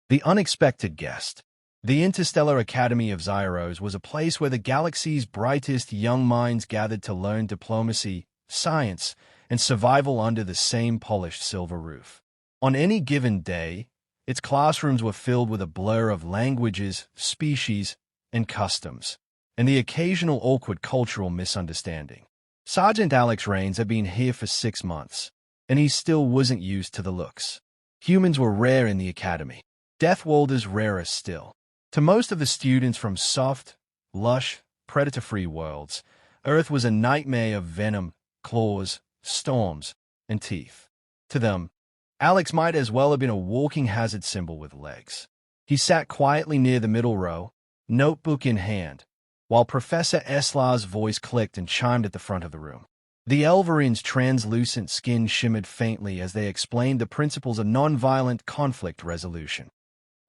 The unexpected guest. The Interstellar Academy of Xyros was a place where the galaxy's brightest young minds gathered to learn diplomacy, science, and survival under the same polished silver roof. On any given day, its classrooms were filled with a blur of languages, species, and customs, and the occasional awkward cultural misunderstanding. Sergeant Alex Rains had been here for 6 months, and he still wasn't used to the looks. Humans were rare in the academy. Deathworlders rarer still. To most of the students from soft, lush, predator-free worlds, Earth was a nightmare of venom, claws, storms, and teeth. To them, Alex might as well have been a walking hazard symbol with legs. He sat quietly near the middle row, notebook in hand, while Professor Eslar's voice clicked and chimed at the front of the room. The Elverin's translucent skin shimmered faintly as they explained the principles of nonviolent conflict resolution.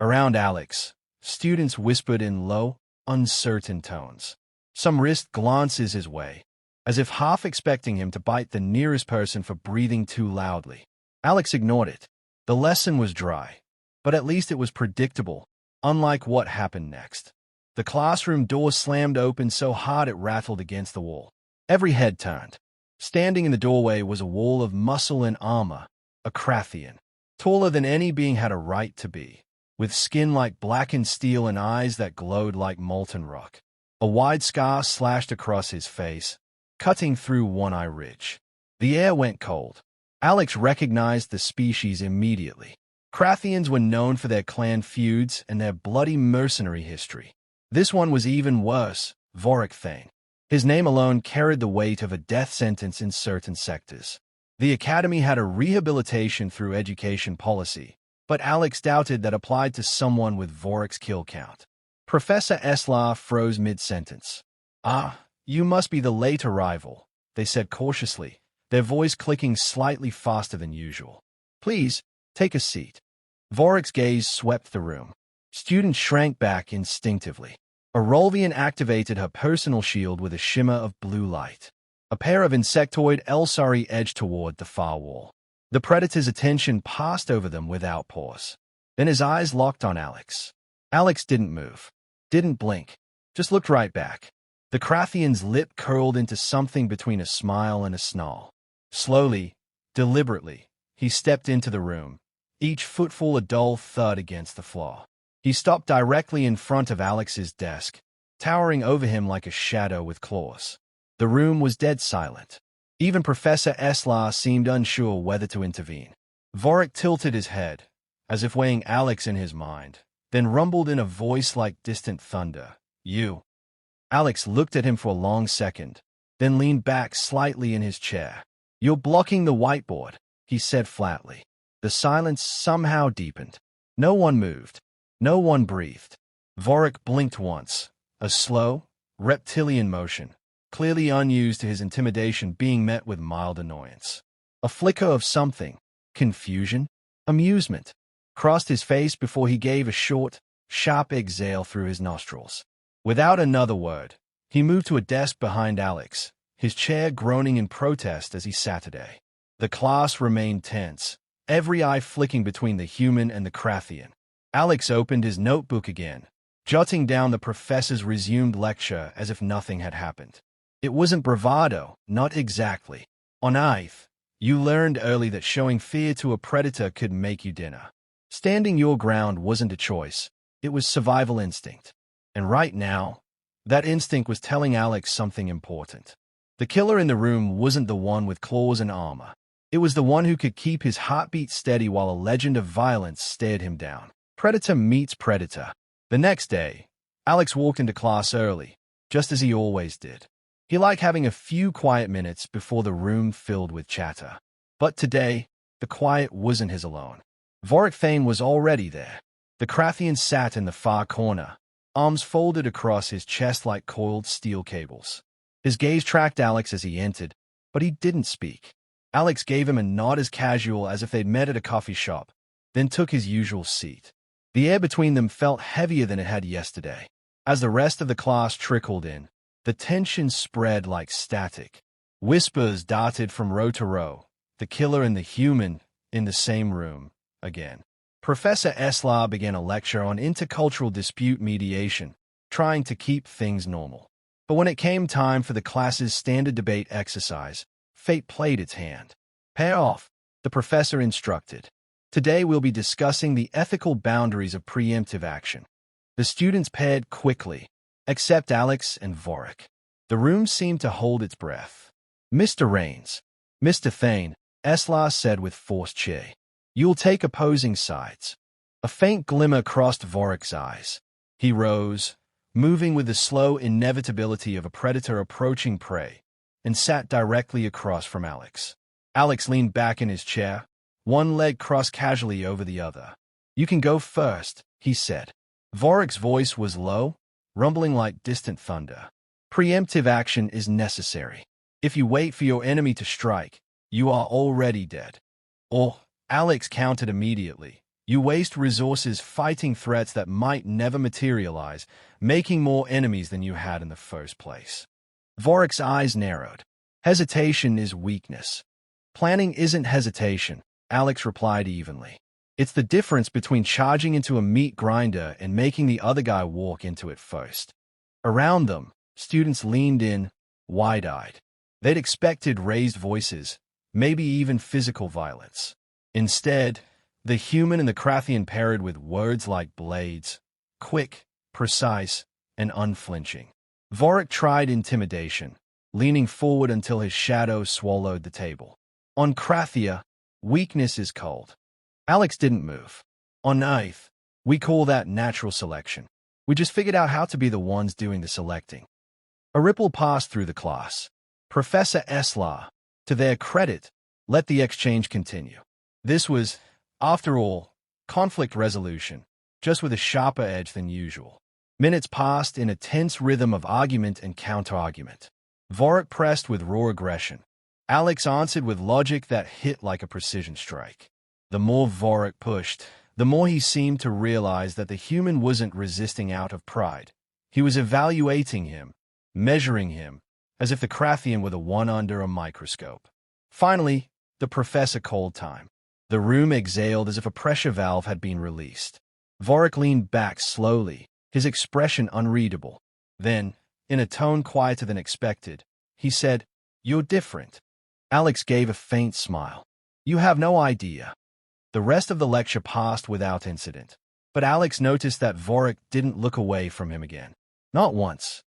Around Alex, students whispered in low, uncertain tones. Some risked glances his way, as if half expecting him to bite the nearest person for breathing too loudly. Alex ignored it. The lesson was dry, but at least it was predictable, unlike what happened next. The classroom door slammed open so hard it rattled against the wall. Every head turned. Standing in the doorway was a wall of muscle and armor, a Krathian, taller than any being had a right to be, with skin like blackened steel and eyes that glowed like molten rock. A wide scar slashed across his face, cutting through one eye ridge. The air went cold. Alex recognized the species immediately. Krathians were known for their clan feuds and their bloody mercenary history. This one was even worse, Vorrak Thane. His name alone carried the weight of a death sentence in certain sectors. The academy had a rehabilitation through education policy, but Alex doubted that applied to someone with Vorrak's kill count. Professor Eslar froze mid-sentence. "Ah, you must be the late arrival," they said cautiously, their voice clicking slightly faster than usual. "Please, take a seat." Vorrak's gaze swept the room. Students shrank back instinctively. Arolvian activated her personal shield with a shimmer of blue light. A pair of insectoid Elsari edged toward the far wall. The predator's attention passed over them without pause. Then his eyes locked on Alex. Alex didn't move, didn't blink, just looked right back. The Krathian's lip curled into something between a smile and a snarl. Slowly, deliberately, he stepped into the room, each footfall a dull thud against the floor. He stopped directly in front of Alex's desk, towering over him like a shadow with claws. The room was dead silent. Even Professor Eslar seemed unsure whether to intervene. Vorrak tilted his head, as if weighing Alex in his mind, then rumbled in a voice like distant thunder, "You." Alex looked at him for a long second, then leaned back slightly in his chair. "You're blocking the whiteboard," he said flatly. The silence somehow deepened. No one moved. No one breathed. Vorrak blinked once, a slow, reptilian motion, clearly unused to his intimidation being met with mild annoyance. A flicker of something, confusion, amusement, crossed his face before he gave a short, sharp exhale through his nostrils. Without another word, he moved to a desk behind Alex, his chair groaning in protest as he sat today. The class remained tense, every eye flicking between the human and the Krathian. Alex opened his notebook again, jotting down the professor's resumed lecture as if nothing had happened. It wasn't bravado, not exactly. On Earth, you learned early that showing fear to a predator could make you dinner. Standing your ground wasn't a choice, it was survival instinct. And right now, that instinct was telling Alex something important. The killer in the room wasn't the one with claws and armor. It was the one who could keep his heartbeat steady while a legend of violence stared him down. Predator meets predator. The next day, Alex walked into class early, just as he always did. He liked having a few quiet minutes before the room filled with chatter. But today, the quiet wasn't his alone. Vorrak Thane was already there. The Krathian sat in the far corner, arms folded across his chest like coiled steel cables. His gaze tracked Alex as he entered, but he didn't speak. Alex gave him a nod as casual as if they'd met at a coffee shop, then took his usual seat. The air between them felt heavier than it had yesterday. As the rest of the class trickled in, the tension spread like static. Whispers darted from row to row, the killer and the human in the same room, again. Professor Eslar began a lecture on intercultural dispute mediation, trying to keep things normal. But when it came time for the class's standard debate exercise, fate played its hand. Pair off, the professor instructed. Today we'll be discussing the ethical boundaries of preemptive action. The students paired quickly, except Alex and Vorrak. The room seemed to hold its breath. Mr. Rains, Mr. Thane, Eslar said with forced cheer. You'll take opposing sides. A faint glimmer crossed Vorrak's eyes. He rose, moving with the slow inevitability of a predator approaching prey, and sat directly across from Alex. Alex leaned back in his chair, one leg crossed casually over the other. You can go first, he said. Vorrak's voice was low, rumbling like distant thunder. Preemptive action is necessary. If you wait for your enemy to strike, you are already dead. Or, Alex countered immediately, you waste resources fighting threats that might never materialize, making more enemies than you had in the first place. Vorrak's eyes narrowed. Hesitation is weakness. Planning isn't hesitation, Alex replied evenly. It's the difference between charging into a meat grinder and making the other guy walk into it first. Around them, students leaned in, wide-eyed. They'd expected raised voices, maybe even physical violence. Instead, the human and the Krathian parried with words like blades, quick, precise, and unflinching. Vorrak tried intimidation, leaning forward until his shadow swallowed the table. On Krathia, weakness is cold. Alex didn't move. On Earth, we call that natural selection. We just figured out how to be the ones doing the selecting. A ripple passed through the class. Professor Eslar, to their credit, let the exchange continue. This was, after all, conflict resolution, just with a sharper edge than usual. Minutes passed in a tense rhythm of argument and counter-argument. Vorrak pressed with raw aggression. Alex answered with logic that hit like a precision strike. The more Vorrak pushed, the more he seemed to realize that the human wasn't resisting out of pride. He was evaluating him, measuring him, as if the Krathian were the one under a microscope. Finally, the professor called time. The room exhaled as if a pressure valve had been released. Vorrak leaned back slowly, his expression unreadable. Then, in a tone quieter than expected, he said, "You're different." Alex gave a faint smile. "You have no idea." The rest of the lecture passed without incident, but Alex noticed that Vorrak didn't look away from him again. Not once.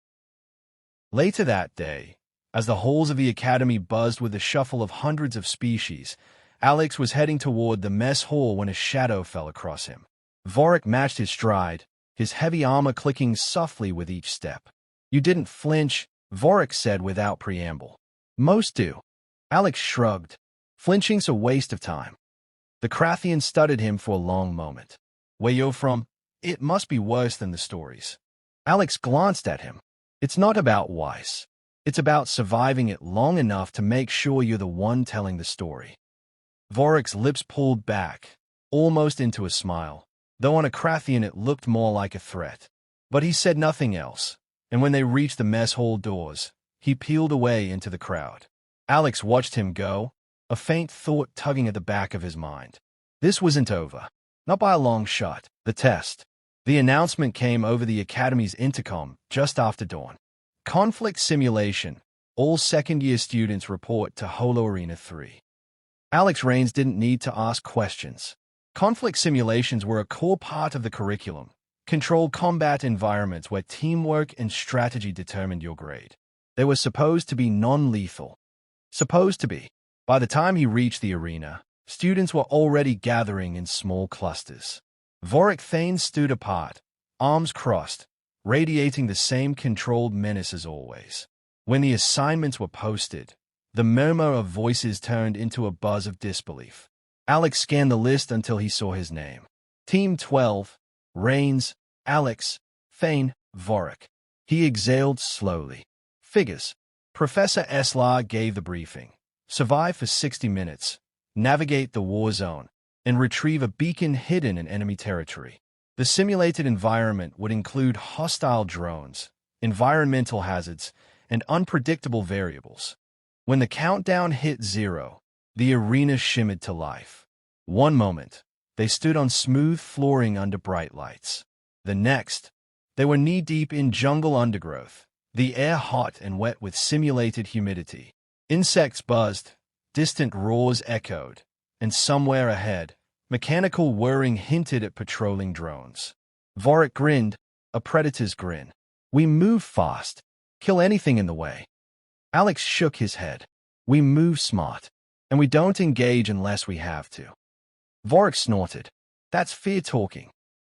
Later that day, as the halls of the academy buzzed with the shuffle of hundreds of species, Alex was heading toward the mess hall when a shadow fell across him. Vorrak matched his stride, his heavy armor clicking softly with each step. "You didn't flinch," Vorrak said without preamble. "Most do." Alex shrugged. "Flinching's a waste of time." The Krathian studied him for a long moment. "Where you're from, it must be worse than the stories." Alex glanced at him. "It's not about wise. It's about surviving it long enough to make sure you're the one telling the story." Vorrak's lips pulled back, almost into a smile, though on a Krathian it looked more like a threat. But he said nothing else, and when they reached the mess hall doors, he peeled away into the crowd. Alex watched him go, a faint thought tugging at the back of his mind. This wasn't over. Not by a long shot. The test. The announcement came over the Academy's intercom just after dawn. Conflict simulation. All second-year students report to Holo Arena 3. Alex Rains didn't need to ask questions. Conflict simulations were a core part of the curriculum. Controlled combat environments where teamwork and strategy determined your grade. They were supposed to be non-lethal. Supposed to be. By the time he reached the arena, students were already gathering in small clusters. Vorrak Thane stood apart, arms crossed, radiating the same controlled menace as always. When the assignments were posted, the murmur of voices turned into a buzz of disbelief. Alex scanned the list until he saw his name. Team 12, Rains, Alex, Thane, Vorrak. He exhaled slowly. Figures. Professor Eslar gave the briefing. Survive for 60 minutes, navigate the war zone, and retrieve a beacon hidden in enemy territory. The simulated environment would include hostile drones, environmental hazards, and unpredictable variables. When the countdown hit 0, the arena shimmered to life. One moment, They stood on smooth flooring under bright lights. The next, they were knee-deep in jungle undergrowth, the air hot and wet with simulated humidity. Insects buzzed, distant roars echoed, and somewhere ahead, mechanical whirring hinted at patrolling drones. Vorrak grinned, a predator's grin. We move fast, kill anything in the way. Alex shook his head. We move smart, and we don't engage unless we have to. Vorrak snorted. That's fear talking.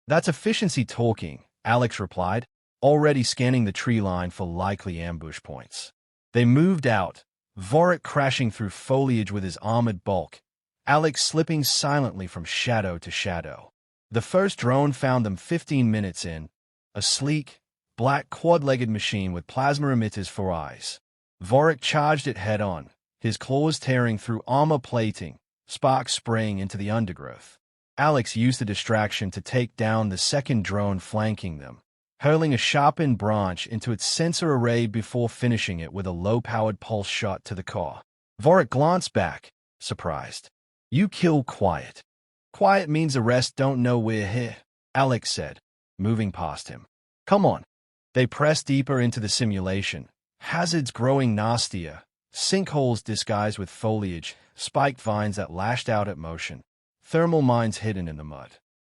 That's efficiency talking, Alex replied, already scanning the tree line for likely ambush points. They moved out, Vorrak crashing through foliage with his armored bulk, Alex slipping silently from shadow to shadow. The first drone found them 15 minutes in, a sleek, black quad-legged machine with plasma emitters for eyes. Vorrak charged it head-on, his claws tearing through armor plating, sparks spraying into the undergrowth. Alex used the distraction to take down the second drone flanking them, hurling a sharpened branch into its sensor array before finishing it with a low-powered pulse shot to the core. Vorrak glanced back, surprised. You kill quiet. Quiet means the rest don't know we're here, Alex said, moving past him. Come on. They pressed deeper into the simulation, hazards growing nastier, sinkholes disguised with foliage, spiked vines that lashed out at motion, thermal mines hidden in the mud.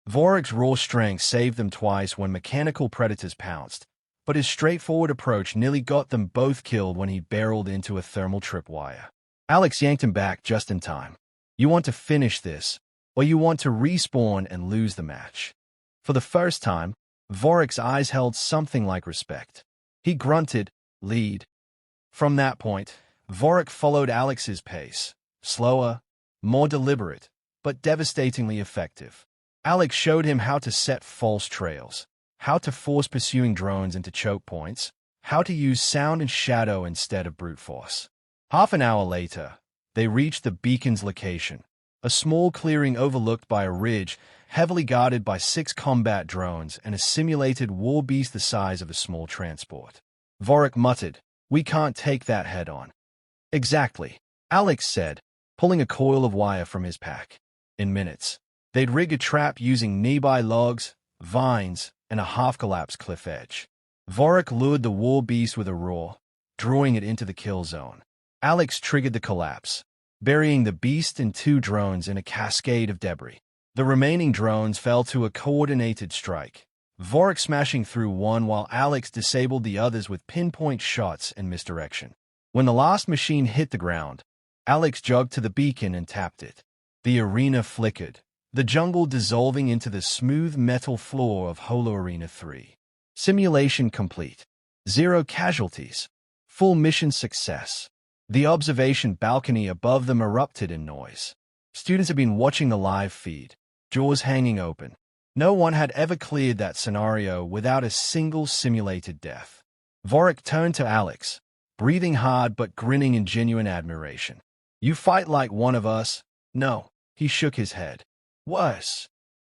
Vorrak's raw strength saved them twice when mechanical predators pounced, but his straightforward approach nearly got them both killed when he barreled into a thermal tripwire. Alex yanked him back just in time. You want to finish this, or you want to respawn and lose the match? For the first time, Vorrak's eyes held something like respect. He grunted, lead. From that point, Vorrak followed Alex's pace, slower, more deliberate, but devastatingly effective. Alex showed him how to set false trails, how to force pursuing drones into choke points, how to use sound and shadow instead of brute force. Half an hour later, they reached the beacon's location, a small clearing overlooked by a ridge, heavily guarded by 6 combat drones and a simulated war beast the size of a small transport. Vorrak muttered, "We can't take that head-on." "Exactly," Alex said, pulling a coil of wire from his pack. In minutes, they'd rig a trap using nearby logs, vines, and a half-collapsed cliff edge. Vorrak lured the war beast with a roar, drawing it into the kill zone. Alex triggered the collapse, burying the beast and 2 drones in a cascade of debris. The remaining drones fell to a coordinated strike, Vorrak smashing through one while Alex disabled the others with pinpoint shots and misdirection. When the last machine hit the ground, Alex jogged to the beacon and tapped it. The arena flickered, the jungle dissolving into the smooth metal floor of Holo Arena 3. Simulation complete. 0 casualties. Full mission success. The observation balcony above them erupted in noise. Students had been watching the live feed, jaws hanging open. No one had ever cleared that scenario without a single simulated death. Vorrak turned to Alex, breathing hard but grinning in genuine admiration. You fight like one of us? No. He shook his head. Worse.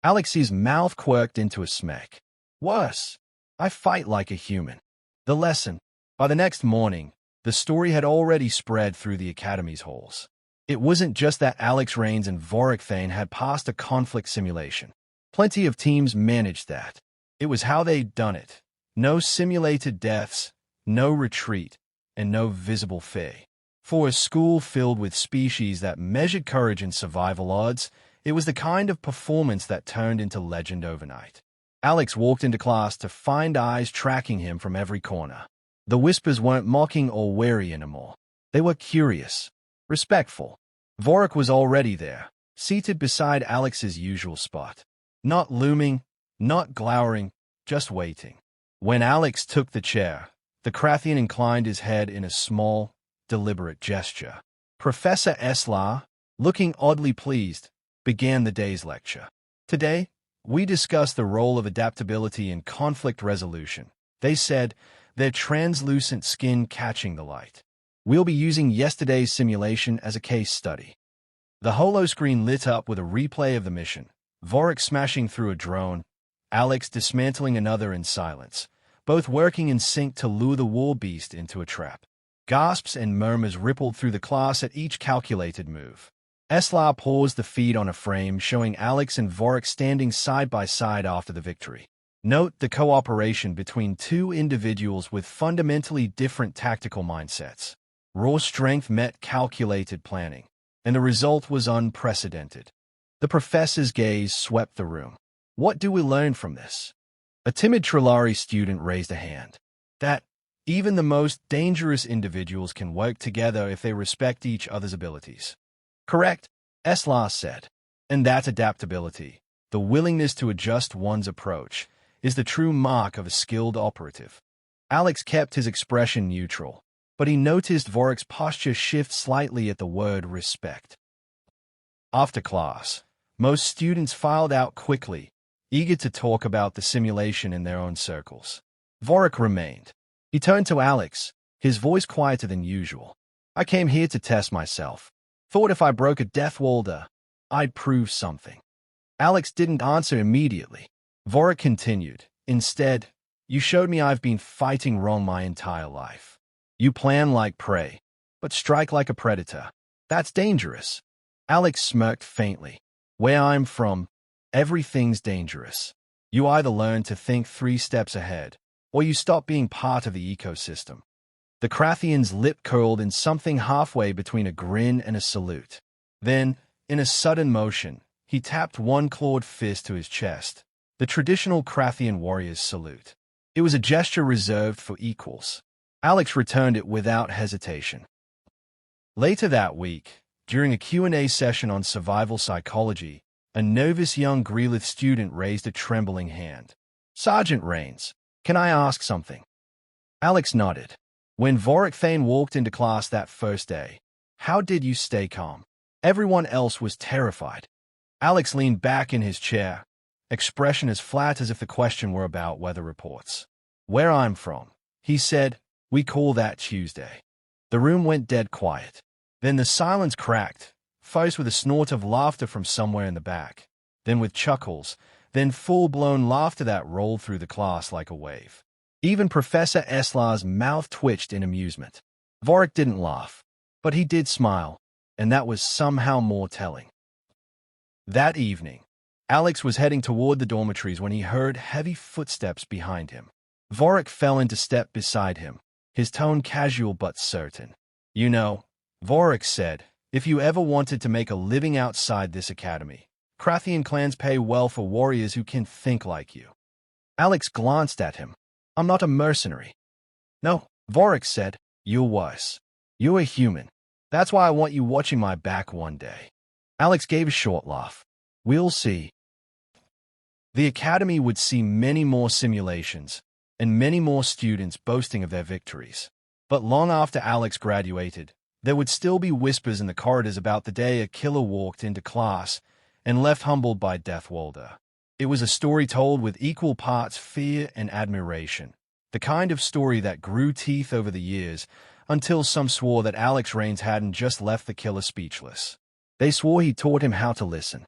Alex's mouth quirked into a smack. Worse. I fight like a human. The lesson. By the next morning, the story had already spread through the Academy's halls. It wasn't just that Alex Rains and Vorrak Thane had passed a conflict simulation. Plenty of teams managed that. It was how they'd done it. No simulated deaths, no retreat, and no visible fee. For a school filled with species that measured courage and survival odds, it was the kind of performance that turned into legend overnight. Alex walked into class to find eyes tracking him from every corner. The whispers weren't mocking or wary anymore. They were curious, respectful. Vorrak was already there, seated beside Alex's usual spot. Not looming, not glowering, just waiting. When Alex took the chair, the Krathian inclined his head in a small, deliberate gesture. Professor Eslar, looking oddly pleased, began the day's lecture. Today, we discuss the role of adaptability in conflict resolution. They said, their translucent skin catching the light. We'll be using yesterday's simulation as a case study. The holoscreen lit up with a replay of the mission, Vorrak smashing through a drone, Alex dismantling another in silence, both working in sync to lure the war beast into a trap. Gasps and murmurs rippled through the class at each calculated move. Eslar paused the feed on a frame showing Alex and Vorrak standing side by side after the victory. Note the cooperation between two individuals with fundamentally different tactical mindsets. Raw strength met calculated planning, and the result was unprecedented. The professor's gaze swept the room. What do we learn from this? A timid Trilari student raised a hand. That even the most dangerous individuals can work together if they respect each other's abilities. Correct, Eslar said. And that adaptability, the willingness to adjust one's approach, is the true mark of a skilled operative. Alex kept his expression neutral, but he noticed Vorrak's posture shift slightly at the word respect. After class, most students filed out quickly, eager to talk about the simulation in their own circles. Vorrak remained. He turned to Alex, his voice quieter than usual. I came here to test myself. Thought if I broke a Deathworlder, I'd prove something. Alex didn't answer immediately. Vorrak continued. Instead, you showed me I've been fighting wrong my entire life. You plan like prey, but strike like a predator. That's dangerous. Alex smirked faintly. Where I'm from, everything's dangerous. You either learn to think 3 steps ahead, or you stop being part of the ecosystem. The Krathian's lip curled in something halfway between a grin and a salute. Then, in a sudden motion, he tapped one clawed fist to his chest, the traditional Krathian warrior's salute. It was a gesture reserved for equals. Alex returned it without hesitation. Later that week, during a Q&A session on survival psychology, a nervous young Grelith student raised a trembling hand. Sergeant Rains, can I ask something? Alex nodded. When Vorrak Thane walked into class that first day, how did you stay calm? Everyone else was terrified. Alex leaned back in his chair, expression as flat as if the question were about weather reports. Where I'm from, he said, we call that Tuesday. The room went dead quiet. Then the silence cracked, first with a snort of laughter from somewhere in the back, then with chuckles, then full-blown laughter that rolled through the class like a wave. Even Professor Eslar's mouth twitched in amusement. Vorrak didn't laugh, but he did smile, and that was somehow more telling. That evening, Alex was heading toward the dormitories when he heard heavy footsteps behind him. Vorrak fell into step beside him, his tone casual but certain. You know, Vorrak said, if you ever wanted to make a living outside this academy, Krathian clans pay well for warriors who can think like you. Alex glanced at him. I'm not a mercenary. No, Vorrak said, you're worse. You're a human. That's why I want you watching my back one day. Alex gave a short laugh. We'll see. The academy would see many more simulations, and many more students boasting of their victories. But long after Alex graduated, there would still be whispers in the corridors about the day a killer walked into class and left humbled by Deathworlder. It was a story told with equal parts fear and admiration, the kind of story that grew teeth over the years until some swore that Alex Rains hadn't just left the killer speechless. They swore he taught him how to listen.